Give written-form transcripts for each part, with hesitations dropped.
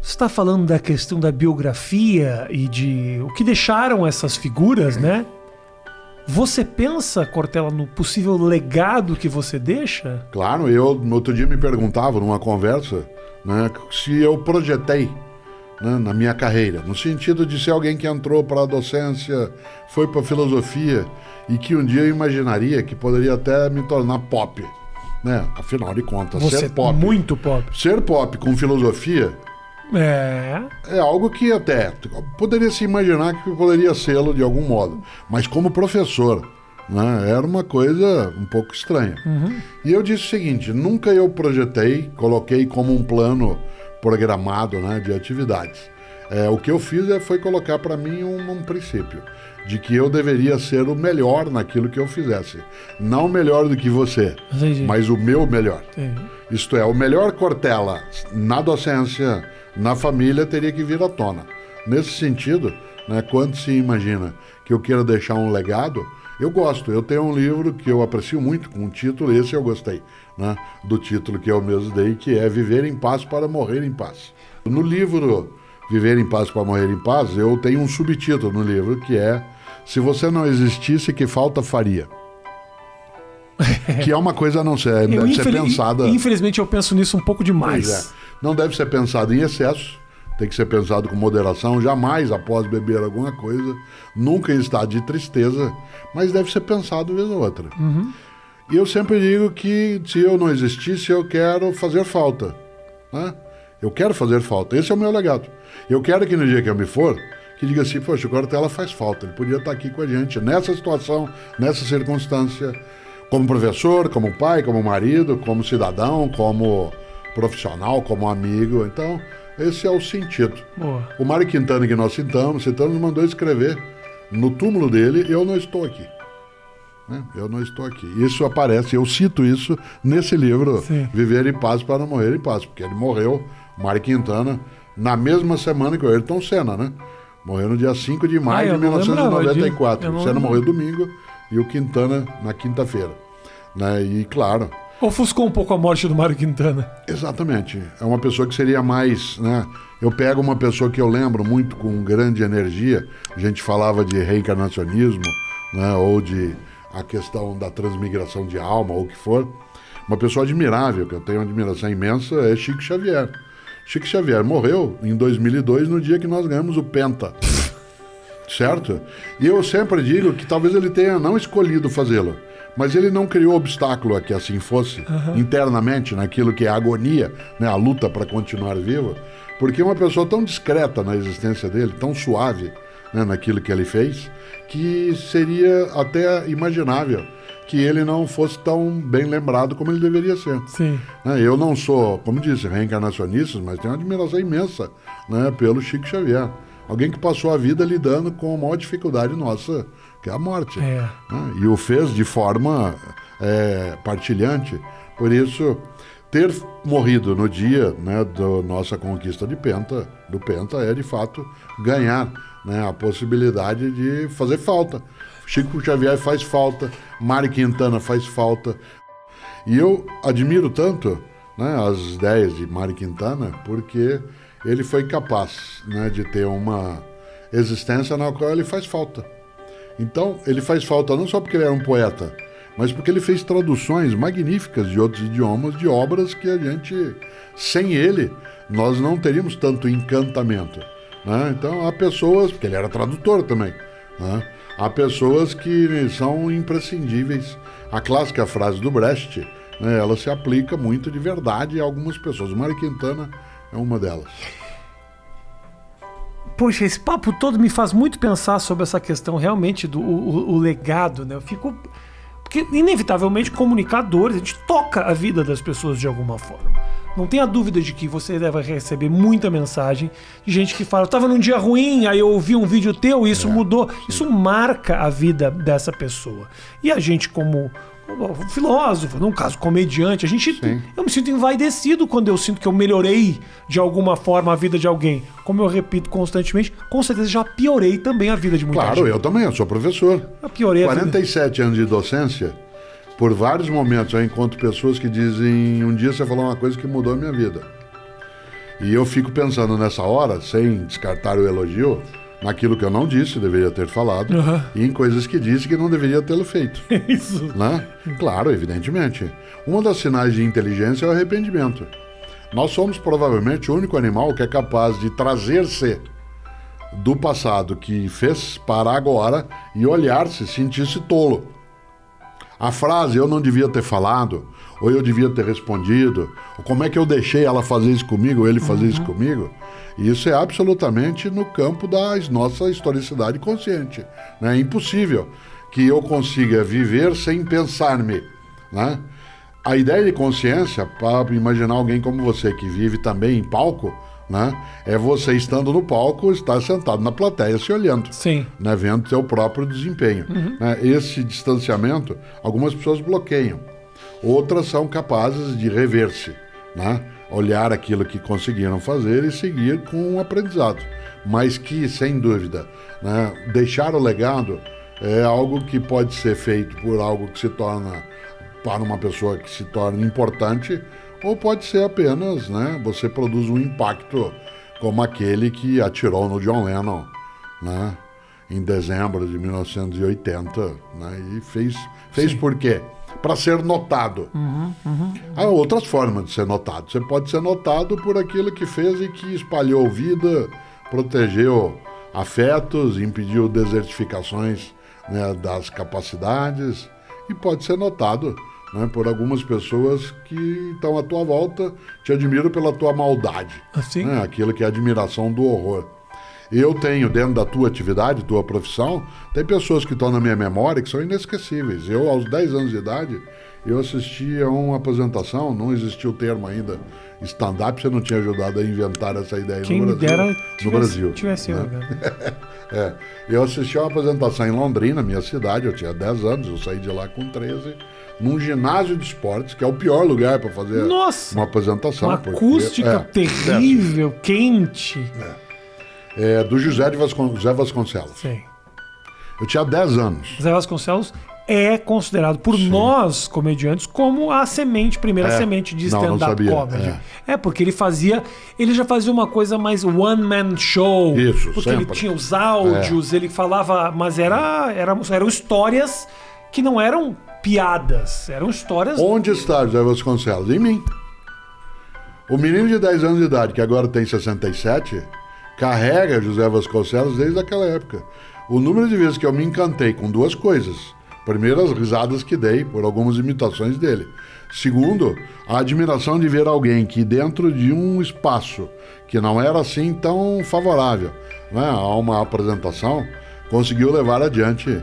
Você está falando da questão da biografia e de o que deixaram essas figuras, né? Você pensa, Cortella, no possível legado que você deixa? Claro, outro dia me perguntava numa conversa, né, se eu projetei, né, na minha carreira, no sentido de ser alguém que entrou para a docência, foi para a filosofia e que um dia eu imaginaria que poderia até me tornar pop, né? Afinal de contas, Você ser pop. Muito pop. Ser pop com filosofia é algo que até poderia se imaginar que poderia sê-lo de algum modo, mas como professor, né, era uma coisa um pouco estranha. E eu disse o seguinte: nunca eu projetei, coloquei como um plano programado, né, de atividades. O que eu fiz foi colocar para mim um princípio de que eu deveria ser o melhor naquilo que eu fizesse, não melhor do que você, mas o meu melhor. Isto é, o melhor Cortella na docência, na família, teria que vir à tona. Nesse sentido, né, quando se imagina que eu queira deixar um legado, eu gosto. Eu tenho um livro que eu aprecio muito, com um título, esse eu gostei, né, do título que eu mesmo dei, que é Viver em Paz para Morrer em Paz. No livro Viver em Paz para Morrer em Paz, eu tenho um subtítulo no livro, que é Se Você Não Existisse, Que Falta Faria? Que é uma coisa a não ser, deve ser pensada... Infelizmente eu penso nisso um pouco demais. Pois é. Não deve ser pensado em excesso, tem que ser pensado com moderação, jamais após beber alguma coisa, nunca em estado de tristeza, mas deve ser pensado vez ou outra. E eu sempre digo que se eu não existisse, eu quero fazer falta, né? Eu quero fazer falta, esse é o meu legado. Eu quero que no dia que eu me for, que diga assim: poxa, o Cortella faz falta, ele podia estar aqui com a gente, nessa situação, nessa circunstância, como professor, como pai, como marido, como cidadão, como profissional, como amigo. Então, esse é o sentido. Boa. O Mário Quintana, que nós citamos, mandou escrever no túmulo dele: eu não estou aqui. Né? Eu não estou aqui. Isso aparece, eu cito isso nesse livro, Sim. Viver em Paz para Morrer em Paz, porque ele morreu, o Mário Quintana, na mesma semana que o Ayrton Senna, né? Morreu no dia 5 de maio de 1994. O Senna morreu domingo e o Quintana na quinta-feira. Né? E, claro... Ofuscou um pouco a morte do Mário Quintana. Exatamente. É uma pessoa que seria mais... Né? Eu pego uma pessoa que eu lembro muito com grande energia. A gente falava de reencarnacionismo, né? Ou de a questão da transmigração de alma, ou o que for. Uma pessoa admirável, que eu tenho uma admiração imensa, é Chico Xavier. Chico Xavier morreu em 2002, no dia que nós ganhamos o Penta. Certo? E eu sempre digo que talvez ele tenha não escolhido fazê-lo, mas ele não criou obstáculo a que assim fosse, internamente, naquilo que é a agonia, né, a luta para continuar vivo, porque uma pessoa tão discreta na existência dele, tão suave, né, naquilo que ele fez, que seria até imaginável que ele não fosse tão bem lembrado como ele deveria ser. Sim. Eu não sou, como disse, reencarnacionista, mas tenho uma admiração imensa, né, pelo Chico Xavier. Alguém que passou a vida lidando com a maior dificuldade nossa, que é a morte. Né? E o fez de forma partilhante. Por isso, ter morrido no dia, né, da nossa conquista do Penta, é de fato ganhar, né, a possibilidade de fazer falta. Chico Xavier faz falta, Mário Quintana faz falta. E eu admiro tanto, né, as ideias de Mário Quintana, porque ele foi capaz, né, de ter uma existência na qual ele faz falta. Então, ele faz falta não só porque ele era um poeta, mas porque ele fez traduções magníficas de outros idiomas, de obras que a gente, sem ele, nós não teríamos tanto encantamento. Né? Então, há pessoas, porque ele era tradutor também, né? Há pessoas que são imprescindíveis. A clássica frase do Brecht, né, ela se aplica muito de verdade a algumas pessoas. O Mário Quintana é uma delas. Poxa, esse papo todo me faz muito pensar sobre essa questão realmente do o legado, né? Eu fico... Porque, inevitavelmente, comunicadores, a gente toca a vida das pessoas de alguma forma. Não tenha dúvida de que você deve receber muita mensagem de gente que fala: eu tava num dia ruim, aí eu ouvi um vídeo teu e isso mudou. Sim. Isso marca a vida dessa pessoa. E a gente, como filósofo, num caso comediante, eu me sinto envaidecido quando eu sinto que eu melhorei de alguma forma a vida de alguém. Como eu repito constantemente, com certeza já piorei também a vida de muita gente. Claro, eu também, eu sou professor. Eu piorei 47 anos de docência, por vários momentos eu encontro pessoas que dizem: um dia você falou uma coisa que mudou a minha vida. E eu fico pensando nessa hora, sem descartar o elogio, naquilo que eu não disse, deveria ter falado, e em coisas que disse que não deveria tê-lo feito. Isso. Né? Claro, evidentemente. Uma das sinais de inteligência é o arrependimento. Nós somos provavelmente o único animal que é capaz de trazer-se do passado que fez para agora e olhar-se, sentir-se tolo. A frase eu não devia ter falado, ou eu devia ter respondido, ou como é que eu deixei ela fazer isso comigo, ou ele fazer isso comigo, isso é absolutamente no campo da nossa historicidade consciente. Né? É impossível que eu consiga viver sem pensar-me. Né? A ideia de consciência, para imaginar alguém como você que vive também em palco, né? É você estando no palco, estar sentado na plateia se olhando. Sim. Né? Vendo seu próprio desempenho. Né? Esse distanciamento, algumas pessoas bloqueiam. Outras são capazes de rever-se, né? Olhar aquilo que conseguiram fazer e seguir com um aprendizado. Mas que, sem dúvida, né? Deixar o legado é algo que pode ser feito por algo que se torna, para uma pessoa que se torna importante, ou pode ser apenas, né? Você produz um impacto como aquele que atirou no John Lennon, né? Em dezembro de 1980, né? E fez por quê? Para ser notado. Há outras formas de ser notado. Você pode ser notado por aquilo que fez e que espalhou vida, protegeu afetos, impediu desertificações, né, das capacidades, e pode ser notado, né, por algumas pessoas que estão à tua volta, te admiram pela tua maldade. Assim? Né, aquilo que é admiração do horror. Eu tenho, dentro da tua atividade, tua profissão, tem pessoas que estão na minha memória que são inesquecíveis. Eu, aos 10 anos de idade, eu assisti a uma apresentação, não existia o termo ainda stand-up, você não tinha ajudado a inventar essa ideia Quem no me Brasil. dera No Brasil. Tivesse eu, né? Eu assisti a uma apresentação em Londrina, minha cidade, eu tinha 10 anos, eu saí de lá com 13, num ginásio de esportes, que é o pior lugar para fazer uma apresentação. Uma acústica terrível, quente. Do José Vasconcelos. Sim. Eu tinha 10 anos. José Vasconcelos é considerado por nós, comediantes, como a primeira semente de stand-up comedy. Porque ele já fazia uma coisa mais one-man show. Isso, porque sempre. ele tinha os áudios, ele falava, mas eram histórias que não eram piadas, eram histórias... Onde está José Vasconcelos? Em mim. O menino de 10 anos de idade, que agora tem 67... carrega José Vasconcelos desde aquela época. O número de vezes que eu me encantei com duas coisas. Primeiro, as risadas que dei por algumas imitações dele. Segundo, a admiração de ver alguém que dentro de um espaço que não era assim tão favorável, né, a uma apresentação, conseguiu levar adiante,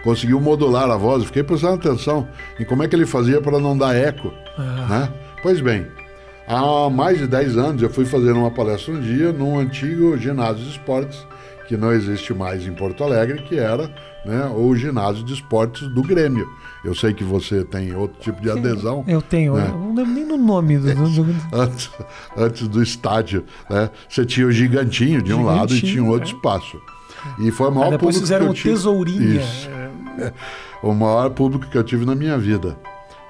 conseguiu modular a voz. Fiquei prestando atenção em como é que ele fazia para não dar eco. Né? Pois bem, há mais de 10 anos eu fui fazer uma palestra um dia num antigo ginásio de esportes, que não existe mais em Porto Alegre, que era, né, o ginásio de esportes do Grêmio. Eu sei que você tem outro tipo de adesão. Eu tenho, né? Eu não lembro nem do nome. Antes do estádio, né, você tinha o Gigantinho de um lado e tinha um outro espaço. E foi o maior depois público fizeram que eu tive. Tesourinha. O maior público que eu tive na minha vida.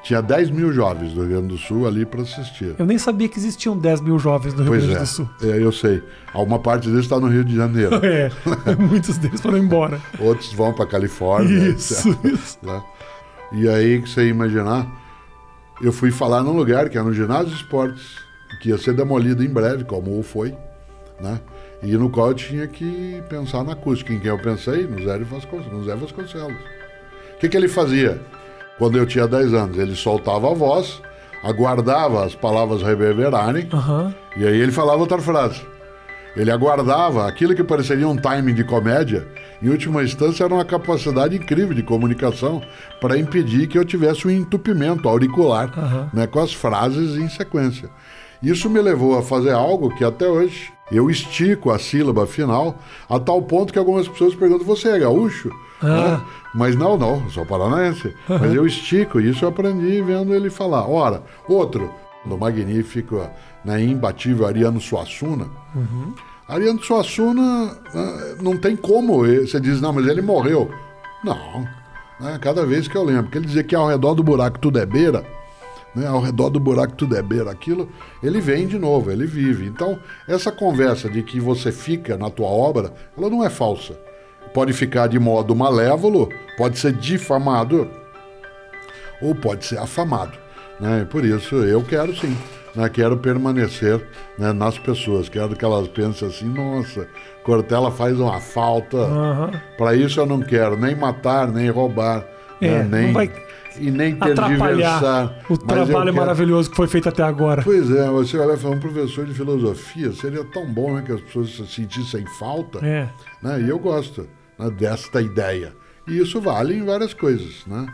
Tinha 10 mil jovens do Rio Grande do Sul ali para assistir. Eu nem sabia que existiam 10 mil jovens no Rio Grande do Sul. Eu sei. Uma parte deles está no Rio de Janeiro. Muitos deles foram embora. Outros vão para Califórnia. Isso. Né? E aí, que você ia imaginar, eu fui falar num lugar que era no ginásio de esportes, que ia ser demolido em breve, como o foi, né? E no qual eu tinha que pensar na acústica. Em quem eu pensei? No Zé Vasconcelos. O que ele fazia? Quando eu tinha 10 anos, ele soltava a voz, aguardava as palavras reverberarem, e aí ele falava outra frase. Ele aguardava aquilo que pareceria um timing de comédia, em última instância era uma capacidade incrível de comunicação para impedir que eu tivesse um entupimento auricular, né, com as frases em sequência. Isso me levou a fazer algo que até hoje eu estico a sílaba final, a tal ponto que algumas pessoas perguntam, você é gaúcho? Né? Mas não, sou paranaense. Mas eu estico, isso eu aprendi vendo ele falar. Ora, outro, do magnífico, né, imbatível Ariano Suassuna. Ariano Suassuna, não tem como, você diz, não, mas ele morreu. Não, né, cada vez que eu lembro, porque ele dizia que ao redor do buraco tudo é beira, né? Ao redor do buraco tudo é beira, aquilo, ele vem de novo, ele vive. Então, essa conversa de que você fica na tua obra, ela não é falsa. Pode ficar de modo malévolo, pode ser difamado, ou pode ser afamado, né? Por isso, eu quero sim, né? Quero permanecer, né, nas pessoas, quero que elas pensem assim, nossa, Cortella faz uma falta, para isso eu não quero nem matar, nem roubar, né? Nem... E nem tergiversar o trabalho maravilhoso que foi feito até agora. Pois é, você olha e fala, um professor de filosofia, seria tão bom, né, que as pessoas se sentissem falta, né? E eu gosto, né, desta ideia. E isso vale em várias coisas, né?